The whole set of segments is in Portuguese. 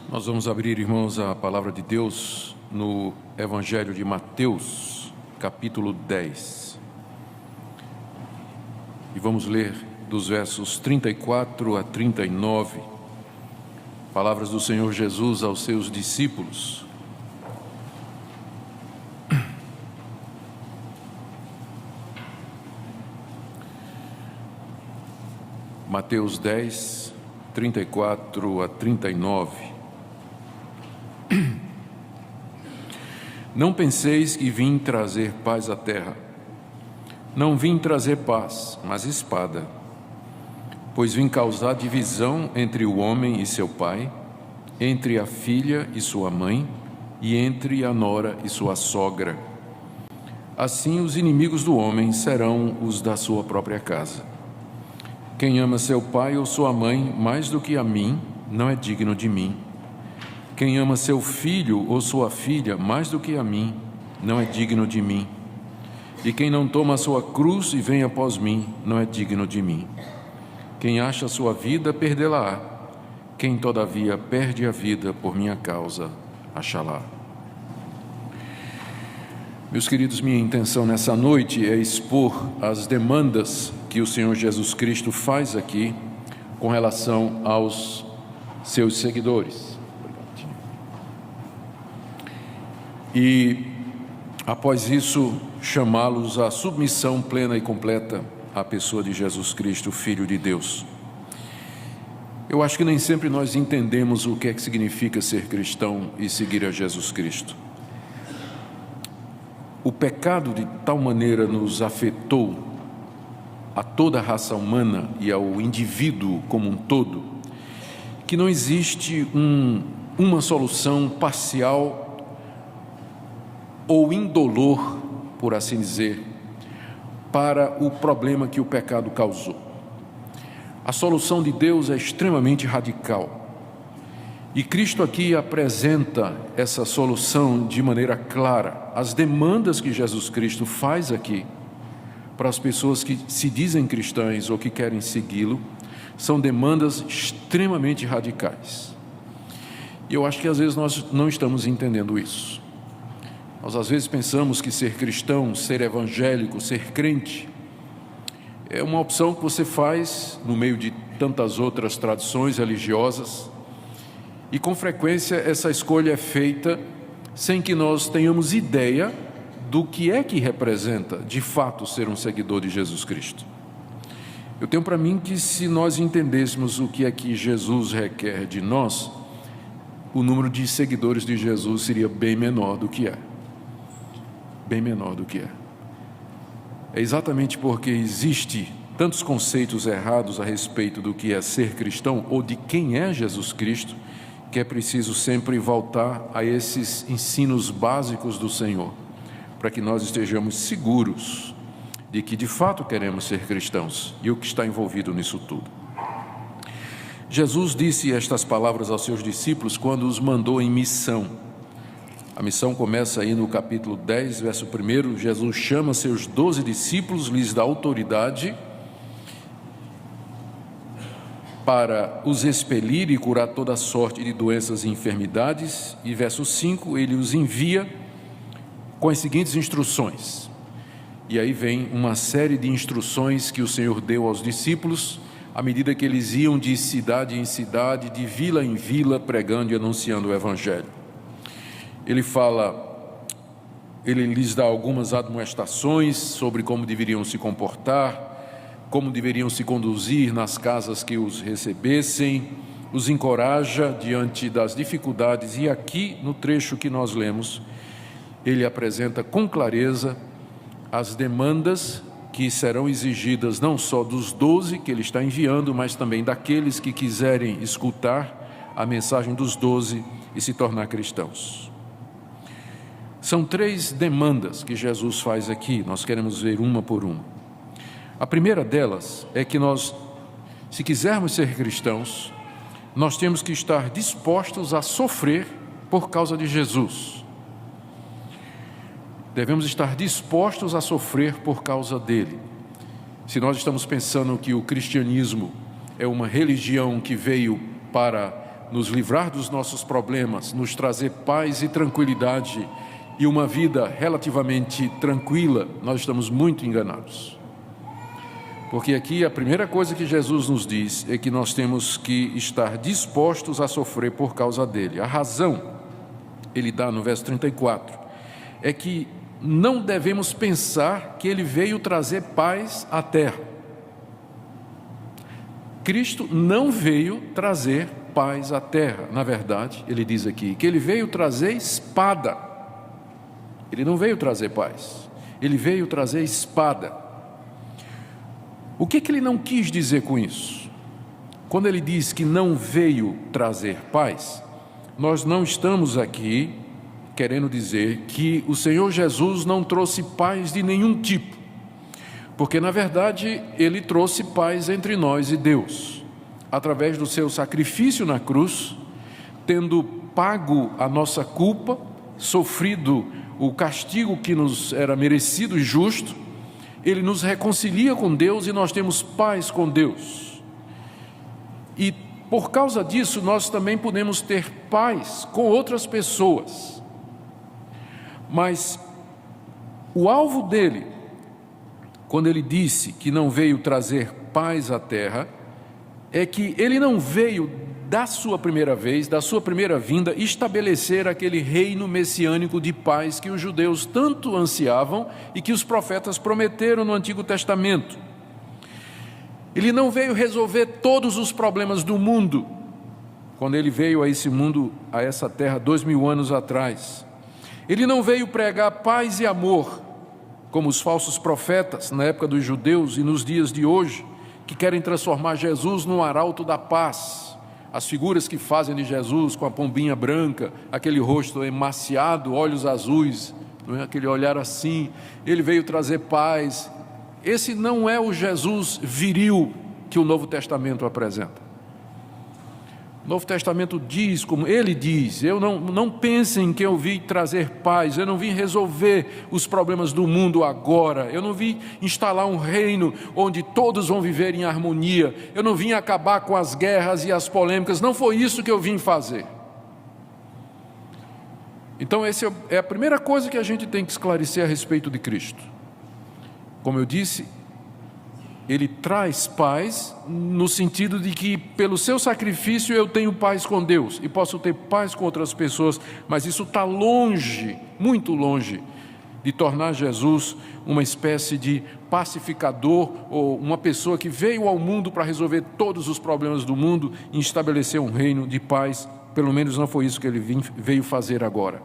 Nós vamos abrir, irmãos, a palavra de Deus no Evangelho de Mateus, capítulo 10. E vamos ler dos versos 34 a 39, palavras do Senhor Jesus aos seus discípulos. Mateus 10, 34 a 39. Não penseis que vim trazer paz à terra. Não vim trazer paz, mas espada. Pois vim causar divisão entre o homem e seu pai, entre a filha e sua mãe, e entre a nora e sua sogra. Assim os inimigos do homem serão os da sua própria casa. Quem ama seu pai ou sua mãe mais do que a mim, não é digno de mim. Quem ama seu filho ou sua filha mais do que a mim, não é digno de mim. E quem não toma a sua cruz e vem após mim, não é digno de mim. Quem acha a sua vida, perdê-la-á. Quem, todavia, perde a vida por minha causa, achá-la. Meus queridos, minha intenção nessa noite é expor as demandas que o Senhor Jesus Cristo faz aqui com relação aos seus seguidores. E, após isso, chamá-los à submissão plena e completa à pessoa de Jesus Cristo, Filho de Deus. Eu acho que nem sempre nós entendemos o que é que significa ser cristão e seguir a Jesus Cristo. O pecado de tal maneira nos afetou a toda a raça humana e ao indivíduo como um todo, que não existe uma solução parcial ou indolor, por assim dizer, para o problema que o pecado causou. A solução de Deus é extremamente radical. E Cristo aqui apresenta essa solução de maneira clara. As demandas que Jesus Cristo faz aqui para as pessoas que se dizem cristãs ou que querem segui-lo, são demandas extremamente radicais. E eu acho que às vezes nós não estamos entendendo isso. Nós às vezes pensamos que ser cristão, ser evangélico, ser crente, é uma opção que você faz no meio de tantas outras tradições religiosas, e com frequência essa escolha é feita sem que nós tenhamos ideia do que é que representa de fato ser um seguidor de Jesus Cristo. Eu tenho para mim que se nós entendêssemos o que é que Jesus requer de nós, o número de seguidores de Jesus seria bem menor do que é. Bem menor do que é. É exatamente porque existe tantos conceitos errados a respeito do que é ser cristão ou de quem é Jesus Cristo, que é preciso sempre voltar a esses ensinos básicos do Senhor, para que nós estejamos seguros de que de fato queremos ser cristãos e o que está envolvido nisso tudo. Jesus disse estas palavras aos seus discípulos quando os mandou em missão. A missão começa aí no capítulo 10, verso 1. Jesus chama seus 12 discípulos, lhes dá autoridade para os expelir e curar toda sorte de doenças e enfermidades. E verso 5, ele os envia com as seguintes instruções. E aí vem uma série de instruções que o Senhor deu aos discípulos, à medida que eles iam de cidade em cidade, de vila em vila, pregando e anunciando o Evangelho. Ele lhes dá algumas admoestações sobre como deveriam se comportar, como deveriam se conduzir nas casas que os recebessem, os encoraja diante das dificuldades, e aqui no trecho que nós lemos, ele apresenta com clareza as demandas que serão exigidas não só dos 12 que ele está enviando, mas também daqueles que quiserem escutar a mensagem dos 12 e se tornar cristãos. São 3 demandas que Jesus faz aqui, nós queremos ver uma por uma. A primeira delas é que nós, se quisermos ser cristãos, nós temos que estar dispostos a sofrer por causa de Jesus. Devemos estar dispostos a sofrer por causa dele. Se nós estamos pensando que o cristianismo é uma religião que veio para nos livrar dos nossos problemas, nos trazer paz e tranquilidade e uma vida relativamente tranquila, nós estamos muito enganados. Porque aqui a primeira coisa que Jesus nos diz é que nós temos que estar dispostos a sofrer por causa dele. A razão, ele dá no verso 34, é que não devemos pensar que ele veio trazer paz à terra. Cristo não veio trazer paz à terra. Na verdade, ele diz aqui que ele veio trazer espada. Ele não veio trazer paz, ele veio trazer espada. O que ele não quis dizer com isso? Quando ele diz que não veio trazer paz, nós não estamos aqui querendo dizer que o Senhor Jesus não trouxe paz de nenhum tipo, porque na verdade ele trouxe paz entre nós e Deus, através do seu sacrifício na cruz, tendo pago a nossa culpa, sofrido o castigo que nos era merecido e justo, ele nos reconcilia com Deus e nós temos paz com Deus. E por causa disso nós também podemos ter paz com outras pessoas. Mas o alvo dele, quando ele disse que não veio trazer paz à terra, é que ele não veio da sua primeira vez, da sua primeira vinda, estabelecer aquele reino messiânico de paz que os judeus tanto ansiavam e que os profetas prometeram no Antigo Testamento. Ele não veio resolver todos os problemas do mundo, quando ele veio a esse mundo, a essa terra, 2000 anos atrás. Ele não veio pregar paz e amor, como os falsos profetas na época dos judeus e nos dias de hoje, que querem transformar Jesus no arauto da paz. As figuras que fazem de Jesus com a pombinha branca, aquele rosto emaciado, olhos azuis, não é? Aquele olhar assim, ele veio trazer paz. Esse não é o Jesus viril que o Novo Testamento apresenta. O Novo Testamento diz, como ele diz, não pensem que eu vim trazer paz, eu não vim resolver os problemas do mundo agora, eu não vim instalar um reino onde todos vão viver em harmonia, eu não vim acabar com as guerras e as polêmicas, não foi isso que eu vim fazer. Então essa é a primeira coisa que a gente tem que esclarecer a respeito de Cristo. Como eu disse, ele traz paz no sentido de que pelo seu sacrifício eu tenho paz com Deus e posso ter paz com outras pessoas, mas isso está longe, muito longe, de tornar Jesus uma espécie de pacificador ou uma pessoa que veio ao mundo para resolver todos os problemas do mundo e estabelecer um reino de paz. Pelo menos não foi isso que ele veio fazer agora.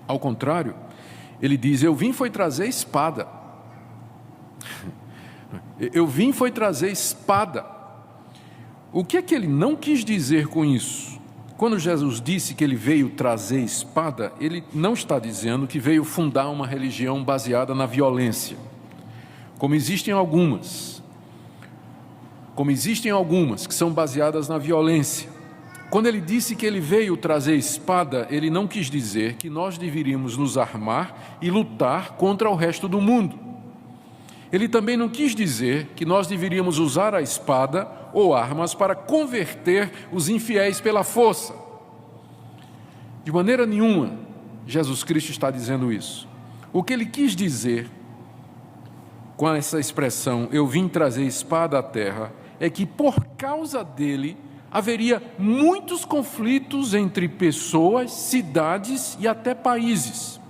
Ao contrário, ele diz, eu vim foi trazer espada. Eu vim foi trazer espada. O que é que ele não quis dizer com isso? Quando Jesus disse que ele veio trazer espada, ele não está dizendo que veio fundar uma religião baseada na violência, como existem algumas que são baseadas na violência. Quando ele disse que ele veio trazer espada, ele não quis dizer que nós deveríamos nos armar e lutar contra o resto do mundo. Ele também não quis dizer que nós deveríamos usar a espada ou armas para converter os infiéis pela força. De maneira nenhuma, Jesus Cristo está dizendo isso. O que ele quis dizer com essa expressão, eu vim trazer espada à terra, é que por causa dele haveria muitos conflitos entre pessoas, cidades e até países.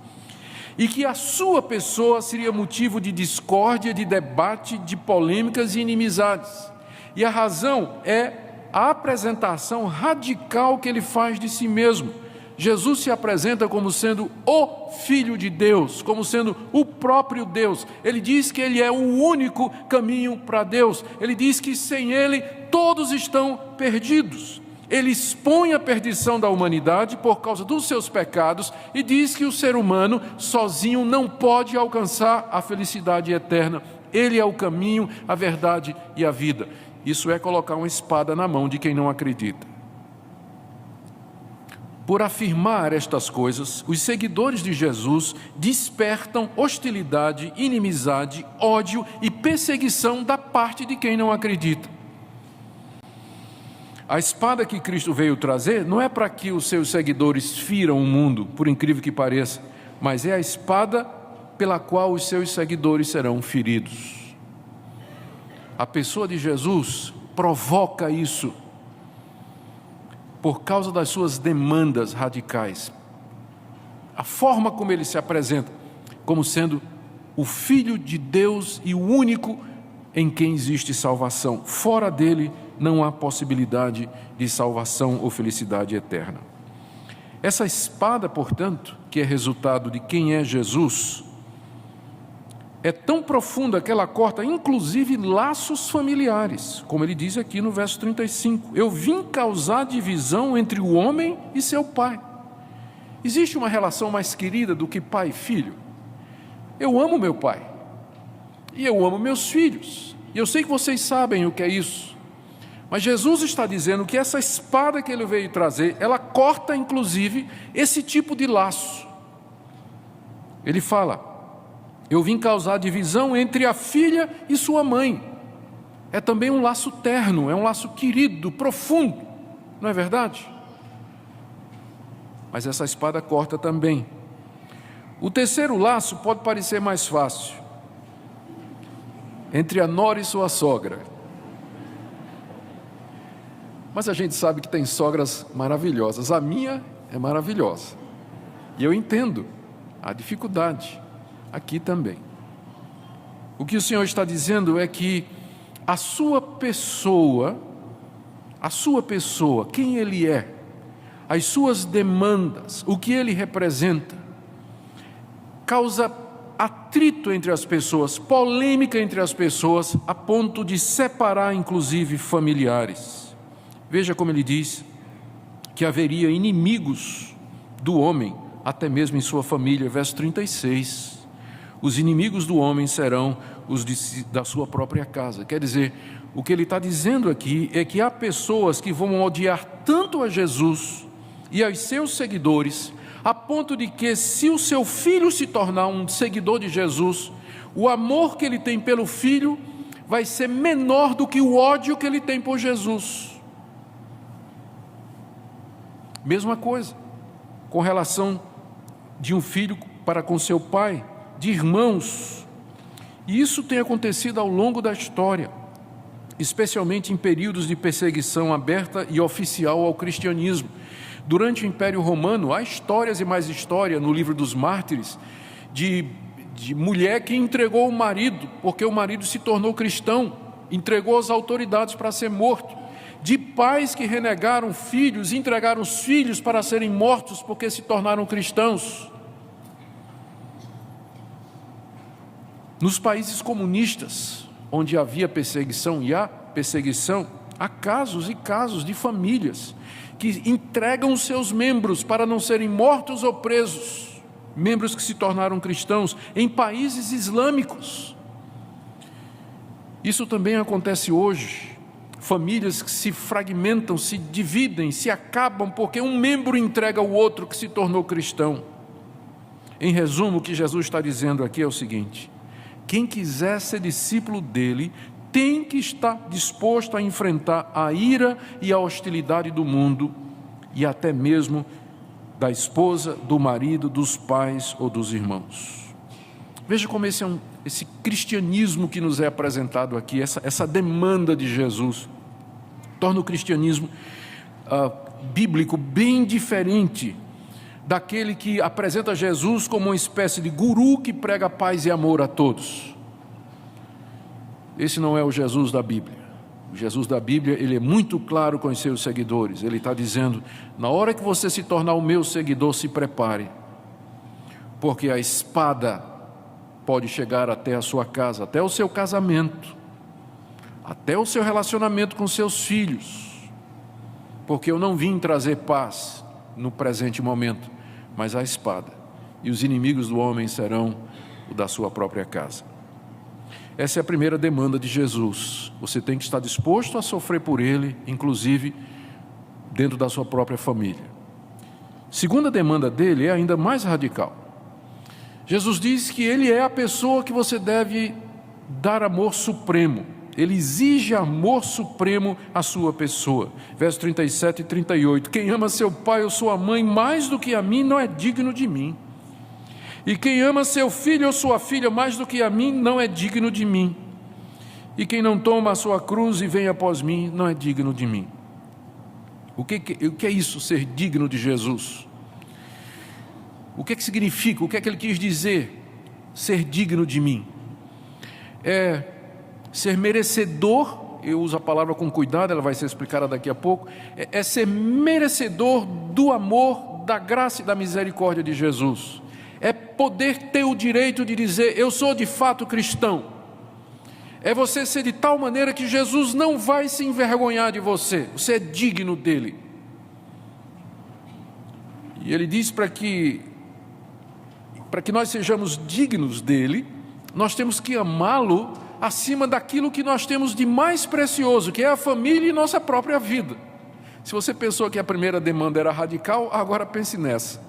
E que a sua pessoa seria motivo de discórdia, de debate, de polêmicas e inimizades. E a razão é a apresentação radical que ele faz de si mesmo. Jesus se apresenta como sendo o Filho de Deus, como sendo o próprio Deus. Ele diz que ele é o único caminho para Deus. Ele diz que sem ele todos estão perdidos. Ele expõe a perdição da humanidade por causa dos seus pecados e diz que o ser humano sozinho não pode alcançar a felicidade eterna. Ele é o caminho, a verdade e a vida. Isso é colocar uma espada na mão de quem não acredita. Por afirmar estas coisas, os seguidores de Jesus despertam hostilidade, inimizade, ódio e perseguição da parte de quem não acredita. A espada que Cristo veio trazer não é para que os seus seguidores firam o mundo, por incrível que pareça, mas é a espada pela qual os seus seguidores serão feridos. A pessoa de Jesus provoca isso por causa das suas demandas radicais. A forma como ele se apresenta como sendo o Filho de Deus e o único em quem existe salvação. Fora dele não há possibilidade de salvação ou felicidade eterna. Essa espada, portanto, que é resultado de quem é Jesus, é tão profunda que ela corta inclusive laços familiares, como ele diz aqui no verso 35. Eu vim causar divisão entre o homem e seu pai. Existe uma relação mais querida do que pai e filho? Eu amo meu pai e eu amo meus filhos, e eu sei que vocês sabem o que é isso, mas Jesus está dizendo que essa espada que ele veio trazer, ela corta inclusive esse tipo de laço. Ele fala: eu vim causar divisão entre a filha e sua mãe. É também um laço terno, é um laço querido, profundo, não é verdade? Mas essa espada corta também. O terceiro laço pode parecer mais fácil, entre a nora e sua sogra. Mas a gente sabe que tem sogras maravilhosas. A minha é maravilhosa. E eu entendo a dificuldade aqui também. O que o Senhor está dizendo é que a sua pessoa, quem Ele é, as suas demandas, o que Ele representa, causa atrito entre as pessoas, polêmica entre as pessoas, a ponto de separar inclusive familiares. Veja como ele diz que haveria inimigos do homem, até mesmo em sua família, verso 36. Os inimigos do homem serão os da sua própria casa. Quer dizer, o que ele está dizendo aqui é que há pessoas que vão odiar tanto a Jesus e aos seus seguidores, a ponto de que, se o seu filho se tornar um seguidor de Jesus, o amor que ele tem pelo filho vai ser menor do que o ódio que ele tem por Jesus. Mesma coisa com relação de um filho para com seu pai, de irmãos. E isso tem acontecido ao longo da história, especialmente em períodos de perseguição aberta e oficial ao cristianismo. Durante o Império Romano, há histórias e mais história no livro dos Mártires, de mulher que entregou o marido, porque o marido se tornou cristão, entregou às autoridades para ser morto, de pais que renegaram filhos, entregaram os filhos para serem mortos, porque se tornaram cristãos. Nos países comunistas, onde havia perseguição e há perseguição, há casos e casos de famílias que entregam os seus membros para não serem mortos ou presos, membros que se tornaram cristãos em países islâmicos. Isso também acontece hoje, famílias que se fragmentam, se dividem, se acabam porque um membro entrega o outro que se tornou cristão. Em resumo, o que Jesus está dizendo aqui é o seguinte: quem quiser ser discípulo dele tem que estar disposto a enfrentar a ira e a hostilidade do mundo e até mesmo da esposa, do marido, dos pais ou dos irmãos. Veja como esse cristianismo que nos é apresentado aqui, essa demanda de Jesus, torna o cristianismo bíblico bem diferente daquele que apresenta Jesus como uma espécie de guru que prega paz e amor a todos. Esse não é o Jesus da Bíblia. O Jesus da Bíblia, ele é muito claro com os seus seguidores. Ele está dizendo: na hora que você se tornar o meu seguidor, se prepare, porque a espada pode chegar até a sua casa, até o seu casamento, até o seu relacionamento com seus filhos, porque eu não vim trazer paz no presente momento, mas a espada, e os inimigos do homem serão o da sua própria casa. Essa é a primeira demanda de Jesus. Você tem que estar disposto a sofrer por ele, inclusive dentro da sua própria família. Segunda demanda dele é ainda mais radical. Jesus diz que ele é a pessoa que você deve dar amor supremo. Ele exige amor supremo à sua pessoa. Versos 37 e 38. Quem ama seu pai ou sua mãe mais do que a mim não é digno de mim. E quem ama seu filho ou sua filha mais do que a mim não é digno de mim. E quem não toma a sua cruz e vem após mim não é digno de mim. O que é isso, ser digno de Jesus? O que significa? O que ele quis dizer? Ser digno de mim. É ser merecedor, eu uso a palavra com cuidado, ela vai ser explicada daqui a pouco, é ser merecedor do amor, da graça e da misericórdia de Jesus. É poder ter o direito de dizer, eu sou de fato cristão. É você ser de tal maneira que Jesus não vai se envergonhar de você, você é digno dele. E ele diz para que nós sejamos dignos dele, nós temos que amá-lo acima daquilo que nós temos de mais precioso, que é a família e nossa própria vida. Se você pensou que a primeira demanda era radical, agora pense nessa.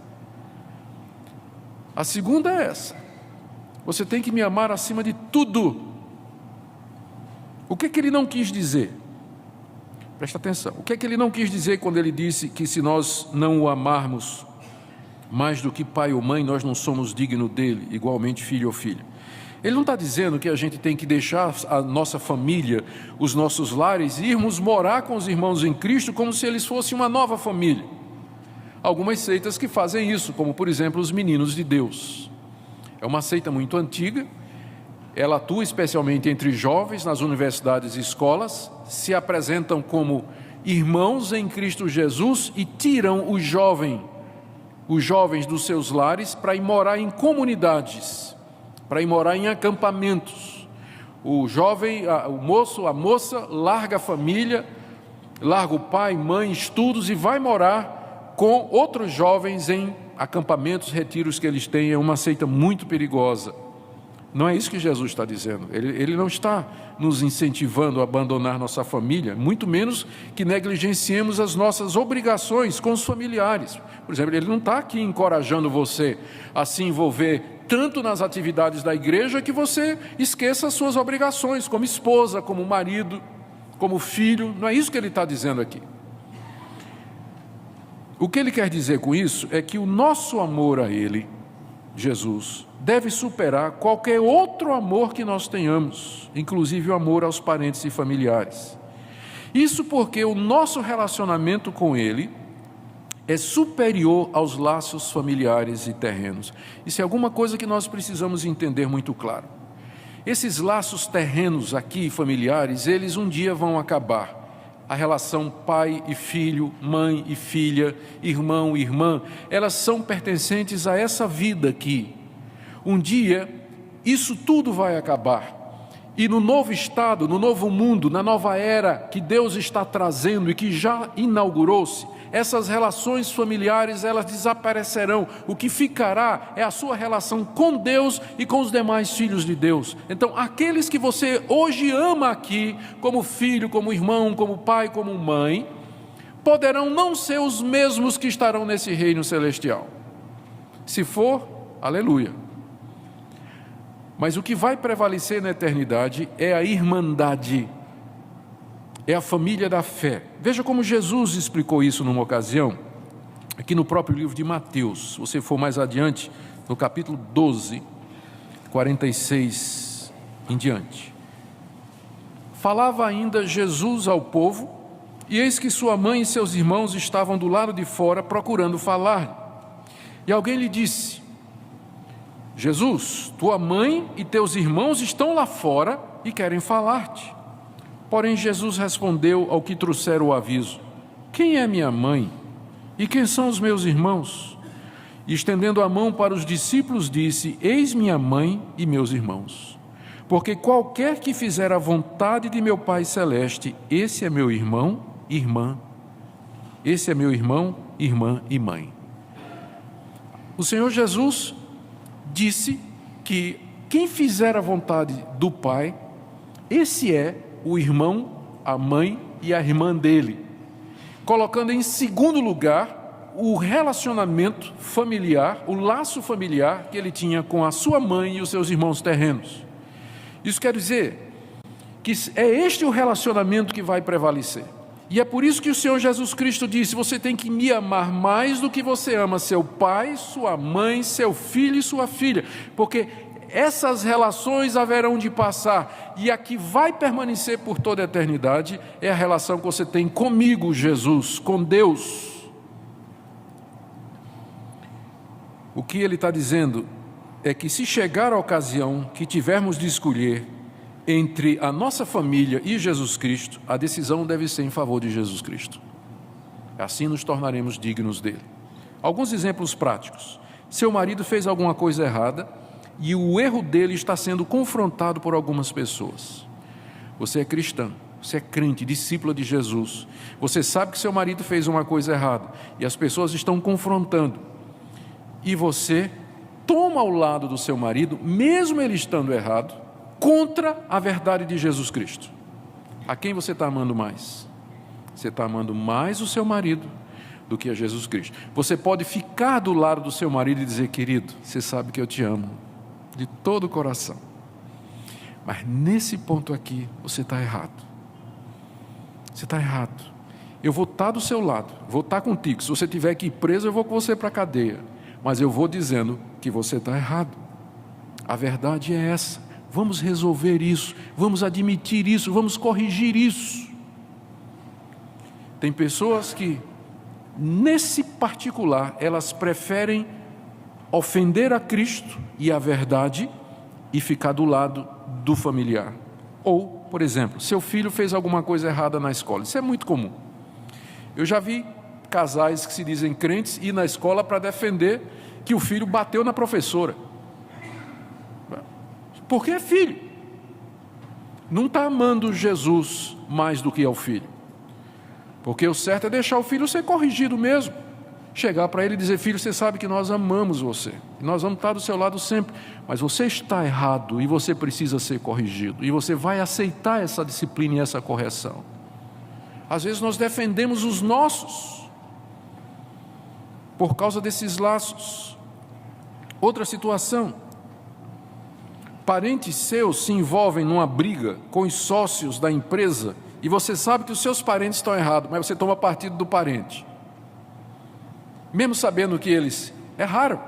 A segunda é essa: você tem que me amar acima de tudo. O que ele não quis dizer? Presta atenção. O que ele não quis dizer quando ele disse que se nós não o amarmos mais do que pai ou mãe, nós não somos dignos dele, igualmente filho ou filha? Ele não está dizendo que a gente tem que deixar a nossa família, os nossos lares, e irmos morar com os irmãos em Cristo como se eles fossem uma nova família. Algumas seitas que fazem isso, como por exemplo os Meninos de Deus. É uma seita muito antiga, ela atua especialmente entre jovens nas universidades e escolas, se apresentam como irmãos em Cristo Jesus e tiram os jovens dos seus lares para ir morar em comunidades, para ir morar em acampamentos. O jovem, o moço, a moça, larga a família, larga o pai, mãe, estudos e vai morar com outros jovens em acampamentos, retiros que eles têm. É uma seita muito perigosa. Não é isso que Jesus está dizendo. Ele não está nos incentivando a abandonar nossa família, muito menos que negligenciemos as nossas obrigações com os familiares. Por exemplo, ele não está aqui encorajando você a se envolver tanto nas atividades da igreja que você esqueça as suas obrigações como esposa, como marido, como filho. Não é isso que ele está dizendo aqui. O que ele quer dizer com isso é que o nosso amor a ele, Jesus, deve superar qualquer outro amor que nós tenhamos, inclusive o amor aos parentes e familiares. Isso porque o nosso relacionamento com ele é superior aos laços familiares e terrenos. Isso é alguma coisa que nós precisamos entender muito claro. Esses laços terrenos aqui, familiares, eles um dia vão acabar. A relação pai e filho, mãe e filha, irmão e irmã, elas são pertencentes a essa vida aqui. Um dia, isso tudo vai acabar. E no novo estado, no novo mundo, na nova era que Deus está trazendo e que já inaugurou-se, essas relações familiares, elas desaparecerão. O que ficará é a sua relação com Deus e com os demais filhos de Deus. Então, aqueles que você hoje ama aqui, como filho, como irmão, como pai, como mãe, poderão não ser os mesmos que estarão nesse reino celestial. Se for, aleluia. Mas o que vai prevalecer na eternidade é a irmandade, é a família da fé. Veja como Jesus explicou isso numa ocasião, aqui no próprio livro de Mateus. Se você for mais adiante, no capítulo 12, 46 em diante. Falava ainda Jesus ao povo, e eis que sua mãe e seus irmãos estavam do lado de fora procurando falar. E alguém lhe disse: Jesus, tua mãe e teus irmãos estão lá fora e querem falar-te. Porém Jesus respondeu ao que trouxeram o aviso: quem é minha mãe e quem são os meus irmãos? E estendendo a mão para os discípulos disse: eis minha mãe e meus irmãos. Porque qualquer que fizer a vontade de meu Pai Celeste, esse é meu irmão, irmã. Esse é meu irmão, irmã e mãe. O Senhor Jesus disse que quem fizer a vontade do Pai, esse é o irmão, a mãe e a irmã dele, colocando em segundo lugar o relacionamento familiar, o laço familiar que ele tinha com a sua mãe e os seus irmãos terrenos. Isso quer dizer que é este o relacionamento que vai prevalecer. E é por isso que o Senhor Jesus Cristo disse: você tem que me amar mais do que você ama seu pai, sua mãe, seu filho e sua filha, porque essas relações haverão de passar, e a que vai permanecer por toda a eternidade é a relação que você tem comigo, Jesus, com Deus. O que ele está dizendo é que, se chegar a ocasião que tivermos de escolher entre a nossa família e Jesus Cristo, a decisão deve ser em favor de Jesus Cristo. Assim nos tornaremos dignos dele. Alguns exemplos práticos. Seu marido fez alguma coisa errada e o erro dele está sendo confrontado por algumas pessoas. Você é cristã, você é crente, discípula de Jesus. Você sabe que seu marido fez uma coisa errada e as pessoas estão confrontando. E você toma o lado do seu marido, mesmo ele estando errado, contra a verdade de Jesus Cristo. A quem você está amando mais? Você está amando mais o seu marido do que a Jesus Cristo. Você pode ficar do lado do seu marido e dizer: querido, você sabe que eu te amo de todo o coração, mas nesse ponto aqui você está errado. Você está errado. Eu vou estar do seu lado, vou estar contigo. Se você tiver que ir preso, eu vou com você para a cadeia, mas eu vou dizendo que você está errado. A verdade é essa. Vamos resolver isso, vamos admitir isso, vamos corrigir isso. Tem pessoas que, nesse particular, elas preferem ofender a Cristo e a verdade e ficar do lado do familiar. Ou, por exemplo, seu filho fez alguma coisa errada na escola. Isso é muito comum. Eu já vi casais que se dizem crentes ir na escola para defender que o filho bateu na professora. Porque é filho. Não está amando Jesus mais do que ao filho. Porque o certo é deixar o filho ser corrigido mesmo. Chegar para ele e dizer: filho, você sabe que nós amamos você. E nós vamos estar do seu lado sempre. Mas você está errado e você precisa ser corrigido. E você vai aceitar essa disciplina e essa correção. Às vezes nós defendemos os nossos por causa desses laços. Outra situação. Parentes seus se envolvem numa briga com os sócios da empresa e você sabe que os seus parentes estão errados, mas você toma partido do parente. Mesmo sabendo que eles erraram,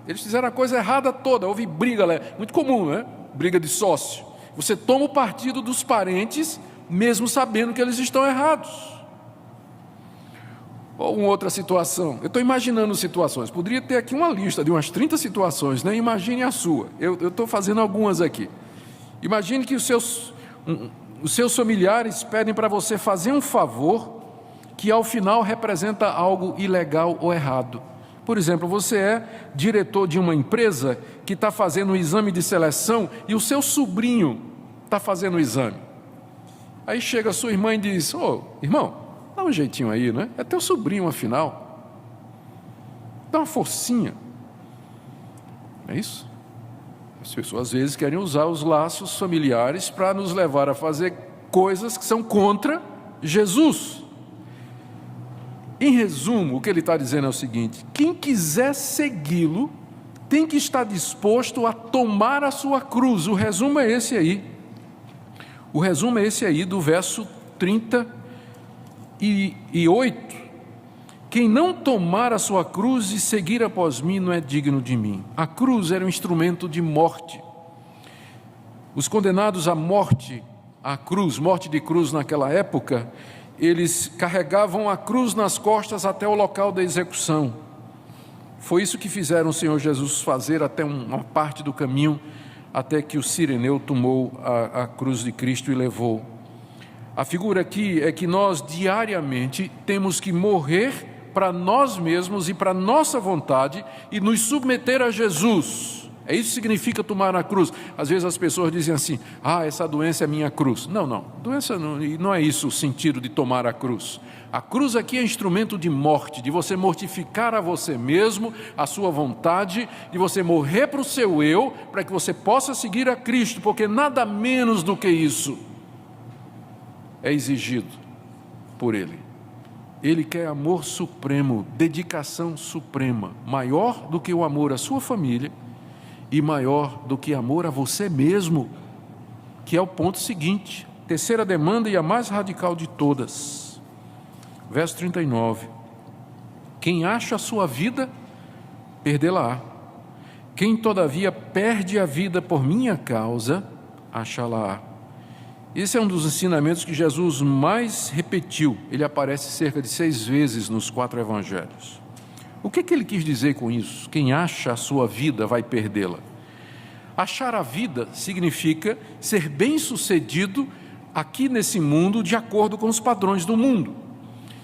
eles fizeram a coisa errada toda, houve briga, muito comum, né? Briga de sócio. Você toma o partido dos parentes, mesmo sabendo que eles estão errados. Ou uma outra situação, eu estou imaginando situações, poderia ter aqui uma lista de umas 30 situações, né? Imagine a sua, eu estou fazendo algumas aqui. Imagine que os seus familiares pedem para você fazer um favor que ao final representa algo ilegal ou errado. Por exemplo, você é diretor de uma empresa que está fazendo um exame de seleção e o seu sobrinho está fazendo o exame. Aí chega a sua irmã e diz: irmão, dá um jeitinho aí, né? É teu sobrinho, afinal. Dá uma forcinha. Não é isso? As pessoas às vezes querem usar os laços familiares para nos levar a fazer coisas que são contra Jesus. Em resumo, o que ele está dizendo é o seguinte: quem quiser segui-lo tem que estar disposto a tomar a sua cruz. O resumo é esse aí. O resumo é esse aí do verso 38. Quem não tomar a sua cruz e seguir após mim não é digno de mim. A cruz era um instrumento de morte. Os condenados à morte, à cruz, morte de cruz naquela época, eles carregavam a cruz nas costas até o local da execução. Foi isso que fizeram o Senhor Jesus fazer até uma parte do caminho, até que o cireneu tomou a cruz de Cristo e levou. A figura aqui é que nós diariamente temos que morrer para nós mesmos e para nossa vontade e nos submeter a Jesus. É isso que significa tomar a cruz. Às vezes as pessoas dizem assim: essa doença é minha cruz. Não, doença não é isso o sentido de tomar a cruz. A cruz aqui é instrumento de morte, de você mortificar a você mesmo, a sua vontade, de você morrer para o seu eu, para que você possa seguir a Cristo, porque nada menos do que isso é exigido por Ele. Ele quer amor supremo, dedicação suprema, maior do que o amor à sua família e maior do que amor a você mesmo, que é o ponto seguinte. terceira demanda e a mais radical de todas. Verso 39. Quem acha a sua vida, perdê-la-á. Quem, todavia, perde a vida por minha causa, achá-la-á. Esse é um dos ensinamentos que Jesus mais repetiu. Ele aparece cerca de 6 vezes nos 4 evangelhos. O que ele quis dizer com isso? Quem acha a sua vida vai perdê-la. Achar a vida significa ser bem-sucedido aqui nesse mundo de acordo com os padrões do mundo.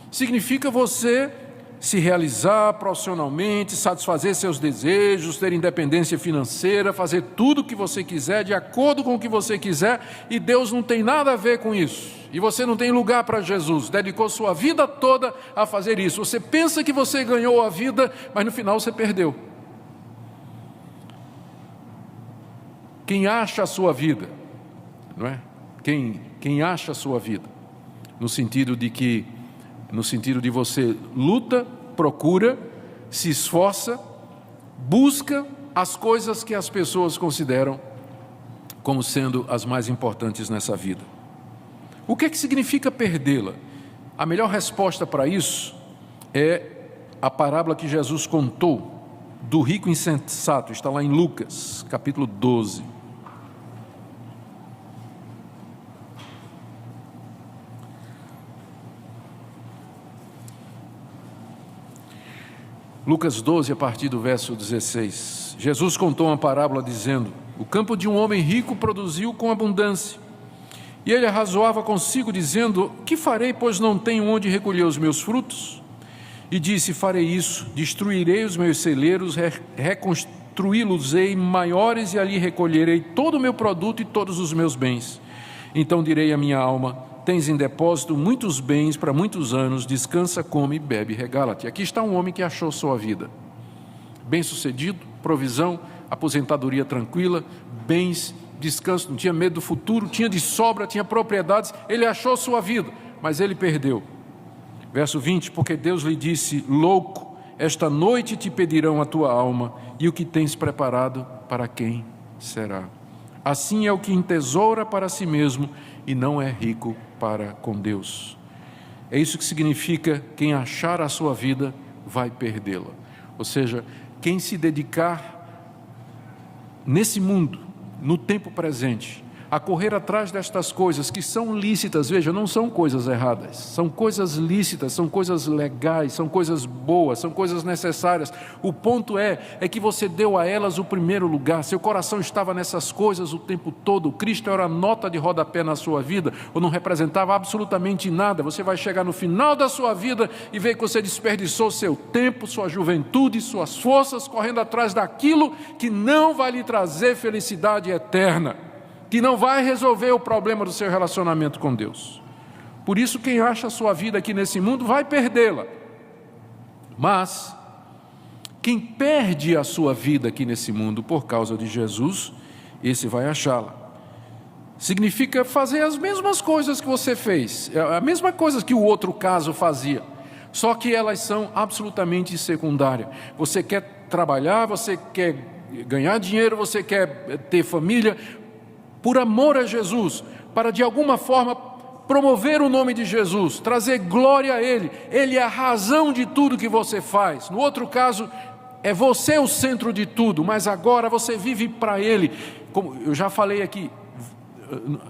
Significa você se realizar profissionalmente, satisfazer seus desejos, ter independência financeira, fazer tudo o que você quiser, de acordo com o que você quiser, e Deus não tem nada a ver com isso. E você não tem lugar para Jesus, dedicou sua vida toda a fazer isso. Você pensa que você ganhou a vida, mas no final você perdeu. Quem acha a sua vida, não é? Quem acha a sua vida, no sentido de você luta, procura, se esforça, busca as coisas que as pessoas consideram como sendo as mais importantes nessa vida. O que significa perdê-la? A melhor resposta para isso é a parábola que Jesus contou do rico insensato, está lá em Lucas, capítulo 12. Lucas 12, a partir do verso 16. Jesus contou uma parábola dizendo: o campo de um homem rico produziu com abundância. E ele arrazoava consigo, dizendo: que farei, pois não tenho onde recolher os meus frutos? E disse: farei isso, destruirei os meus celeiros, reconstruí-los-ei maiores, e ali recolherei todo o meu produto e todos os meus bens. Então direi à minha alma: tens em depósito muitos bens para muitos anos, descansa, come, bebe, regala-te. Aqui está um homem que achou sua vida. Bem-sucedido, provisão, aposentadoria tranquila, bens, descanso, não tinha medo do futuro, tinha de sobra, tinha propriedades, ele achou sua vida, mas ele perdeu. Verso 20, porque Deus lhe disse: louco, esta noite te pedirão a tua alma, e o que tens preparado, para quem será? Assim é o que entesoura para si mesmo, e não é rico para com Deus. É isso que significa: quem achar a sua vida, vai perdê-la. Ou seja, quem se dedicar nesse mundo, no tempo presente, a correr atrás destas coisas que são lícitas, veja, não são coisas erradas, são coisas lícitas, são coisas legais, são coisas boas, são coisas necessárias. O ponto é que você deu a elas o primeiro lugar, seu coração estava nessas coisas o tempo todo. Cristo era a nota de rodapé na sua vida, ou não representava absolutamente nada. Você vai chegar no final da sua vida e ver que você desperdiçou seu tempo, sua juventude, suas forças, correndo atrás daquilo que não vai lhe trazer felicidade eterna, que não vai resolver o problema do seu relacionamento com Deus. Por isso, quem acha a sua vida aqui nesse mundo vai perdê-la. Mas quem perde a sua vida aqui nesse mundo por causa de Jesus, esse vai achá-la. Significa fazer as mesmas coisas que você fez, a mesma coisa que o outro caso fazia, só que elas são absolutamente secundárias. Você quer trabalhar, você quer ganhar dinheiro, você quer ter família, por amor a Jesus, para de alguma forma promover o nome de Jesus, trazer glória a Ele. Ele é a razão de tudo que você faz. No outro caso, é você o centro de tudo, mas agora você vive para Ele. Como eu já falei aqui,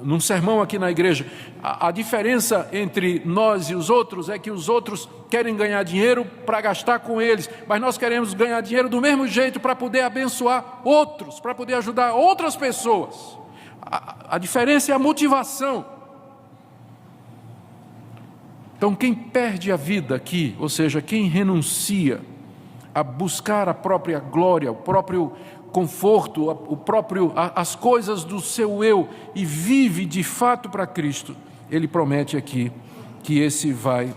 num sermão aqui na igreja, a diferença entre nós e os outros é que os outros querem ganhar dinheiro para gastar com eles, mas nós queremos ganhar dinheiro do mesmo jeito para poder abençoar outros, para poder ajudar outras pessoas. A diferença é a motivação. Então, quem perde a vida aqui, ou seja, quem renuncia a buscar a própria glória, o próprio conforto, as coisas do seu eu, e vive de fato para Cristo, ele promete aqui que esse vai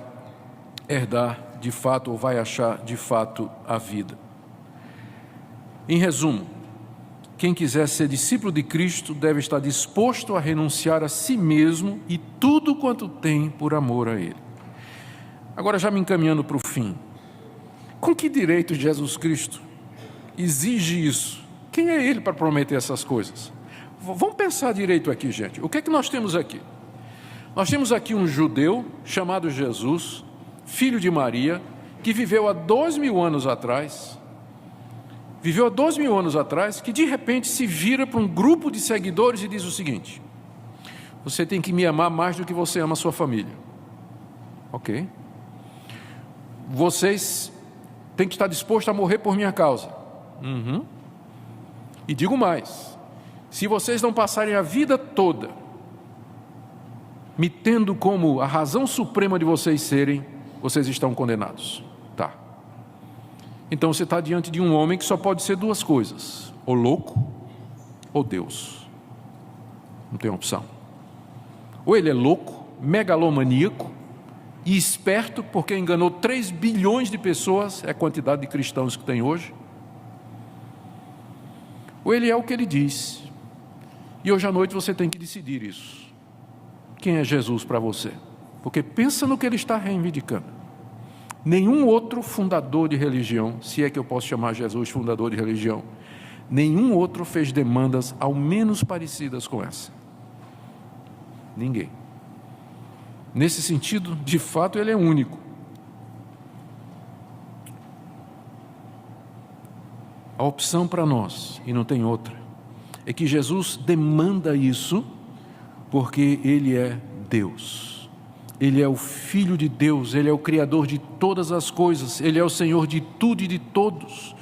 herdar de fato, ou vai achar de fato a vida. Em resumo, quem quiser ser discípulo de Cristo deve estar disposto a renunciar a si mesmo e tudo quanto tem por amor a Ele. Agora, já me encaminhando para o fim, com que direito Jesus Cristo exige isso? Quem é Ele para prometer essas coisas? Vamos pensar direito aqui, gente. O que é que nós temos aqui? Nós temos aqui um judeu chamado Jesus, filho de Maria, que viveu há 2000 anos atrás, que de repente se vira para um grupo de seguidores e diz o seguinte: você tem que me amar mais do que você ama a sua família. Ok? Vocês têm que estar dispostos a morrer por minha causa. E digo mais: se vocês não passarem a vida toda me tendo como a razão suprema de vocês serem, vocês estão condenados. Tá. Então você está diante de um homem que só pode ser duas coisas: ou louco ou Deus. Não tem opção. Ou ele é louco, megalomaníaco e esperto, porque enganou 3 bilhões de pessoas, é a quantidade de cristãos que tem hoje. Ou ele é o que ele diz. E hoje à noite você tem que decidir isso. Quem é Jesus para você? Porque pensa no que ele está reivindicando. Nenhum outro fundador de religião, se é que eu posso chamar Jesus fundador de religião, nenhum outro fez demandas ao menos parecidas com essa. Ninguém. Nesse sentido, de fato, ele é único. A opção para nós, e não tem outra, é que Jesus demanda isso porque ele é Deus. Ele é o Filho de Deus, ele é o Criador de todas as coisas, ele é o Senhor de tudo e de todos,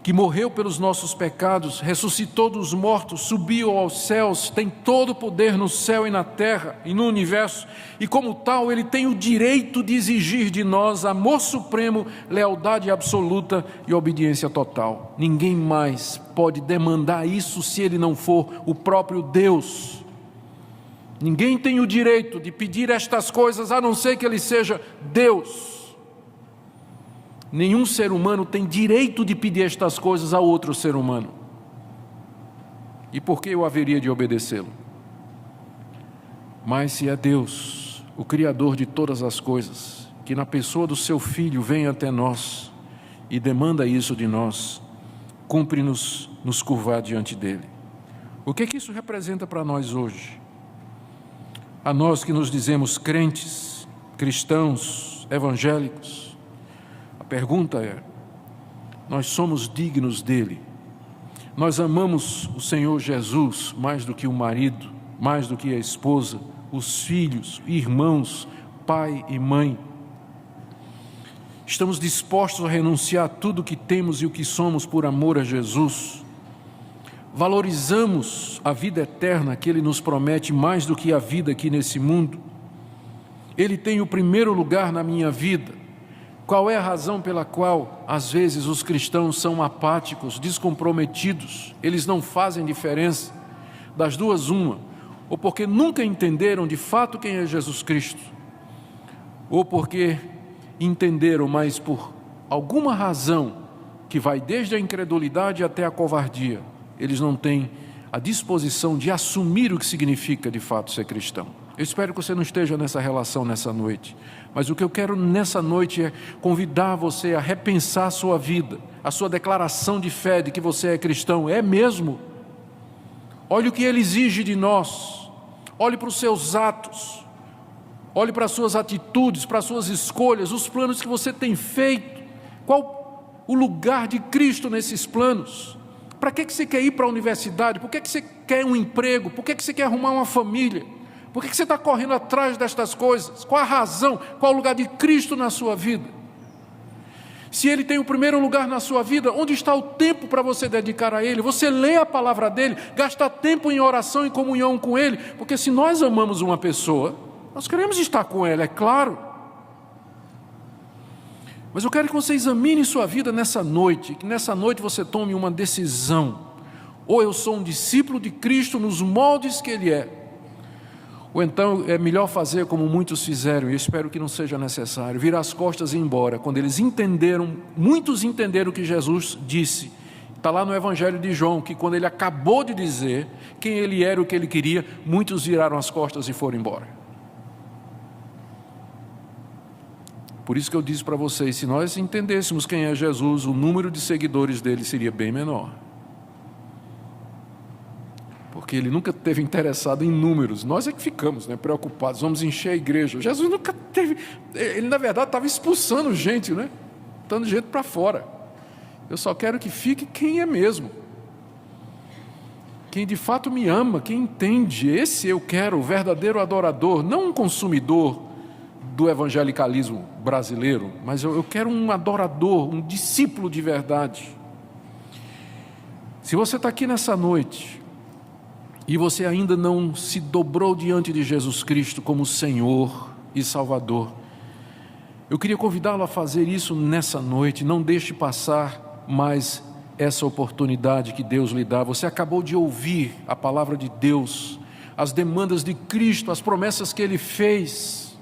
que morreu pelos nossos pecados, ressuscitou dos mortos, subiu aos céus, tem todo o poder no céu e na terra e no universo, e como tal ele tem o direito de exigir de nós amor supremo, lealdade absoluta e obediência total. Ninguém mais pode demandar isso se ele não for o próprio Deus. Ninguém tem o direito de pedir estas coisas a não ser que ele seja Deus. Nenhum ser humano tem direito de pedir estas coisas a outro ser humano. E por que eu haveria de obedecê-lo? Mas se é Deus, o Criador de todas as coisas, que na pessoa do seu Filho vem até nós e demanda isso de nós, cumpre-nos nos curvar diante dele. O que é que isso representa para nós hoje? A nós que nos dizemos crentes, cristãos, evangélicos, a pergunta é: nós somos dignos dele? Nós amamos o Senhor Jesus mais do que o marido, mais do que a esposa, os filhos, irmãos, pai e mãe? Estamos dispostos a renunciar a tudo o que temos e o que somos por amor a Jesus? Valorizamos a vida eterna que ele nos promete mais do que a vida aqui nesse mundo? Ele tem o primeiro lugar na minha vida. Qual é a razão pela qual, às vezes, os cristãos são apáticos, descomprometidos? Eles não fazem diferença. Das duas, uma: ou porque nunca entenderam de fato quem é Jesus Cristo, ou porque entenderam, mas por alguma razão que vai desde a incredulidade até a covardia, eles não têm a disposição de assumir o que significa de fato ser cristão. Eu espero que você não esteja nessa relação nessa noite, mas o que eu quero nessa noite é convidar você a repensar a sua vida, a sua declaração de fé de que você é cristão. É mesmo? Olhe o que ele exige de nós, olhe para os seus atos, olhe para as suas atitudes, para as suas escolhas, os planos que você tem feito. Qual o lugar de Cristo nesses planos? Para que você quer ir para a universidade? Por que você quer um emprego? Por que você quer arrumar uma família? Por que você está correndo atrás destas coisas? Qual a razão? Qual o lugar de Cristo na sua vida? Se Ele tem o primeiro lugar na sua vida, onde está o tempo para você dedicar a Ele? Você lê a palavra dEle, gasta tempo em oração e comunhão com Ele, porque se nós amamos uma pessoa, nós queremos estar com ela, é claro. Mas eu quero que você examine sua vida nessa noite, que nessa noite você tome uma decisão: ou eu sou um discípulo de Cristo nos moldes que Ele é, ou então é melhor fazer como muitos fizeram, e eu espero que não seja necessário, virar as costas e ir embora. Quando eles entenderam, muitos entenderam o que Jesus disse. Está lá no Evangelho de João, que quando ele acabou de dizer quem ele era, o que ele queria, muitos viraram as costas e foram embora. Por isso que eu disse para vocês, se nós entendêssemos quem é Jesus, o número de seguidores dele seria bem menor. Porque porque ele nunca esteve interessado em números. Nós é que ficamos, né, preocupados, vamos encher a igreja. Jesus nunca teve, ele na verdade estava expulsando gente, né, botando gente para fora. Eu só quero que fique quem é mesmo, quem de fato me ama, quem entende. Esse eu quero, o verdadeiro adorador, não um consumidor do evangelicalismo brasileiro, mas eu quero um adorador, um discípulo de verdade. Se você está aqui nessa noite e você ainda não se dobrou diante de Jesus Cristo como Senhor e Salvador, eu queria convidá-lo a fazer isso nessa noite. Não deixe passar mais essa oportunidade que Deus lhe dá. Você acabou de ouvir a palavra de Deus, as demandas de Cristo, as promessas que Ele fez.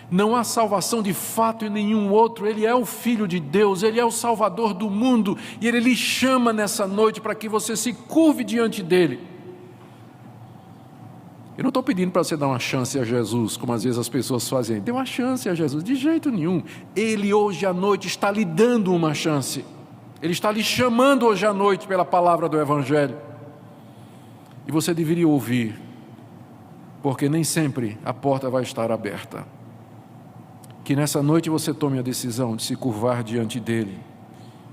Não há salvação de fato em nenhum outro. Ele é o Filho de Deus, Ele é o Salvador do mundo, e Ele lhe chama nessa noite para que você se curve diante dEle. Eu não estou pedindo para você dar uma chance a Jesus, como às vezes as pessoas fazem. Dê uma chance a Jesus, de jeito nenhum. Ele hoje à noite está lhe dando uma chance. Ele está lhe chamando hoje à noite pela palavra do Evangelho. E você deveria ouvir, porque nem sempre a porta vai estar aberta. Que nessa noite você tome a decisão de se curvar diante dEle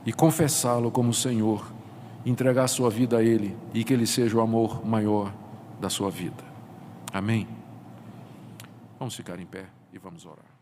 e confessá-lo como Senhor, entregar sua vida a Ele e que Ele seja o amor maior da sua vida. Amém? Vamos ficar em pé e vamos orar.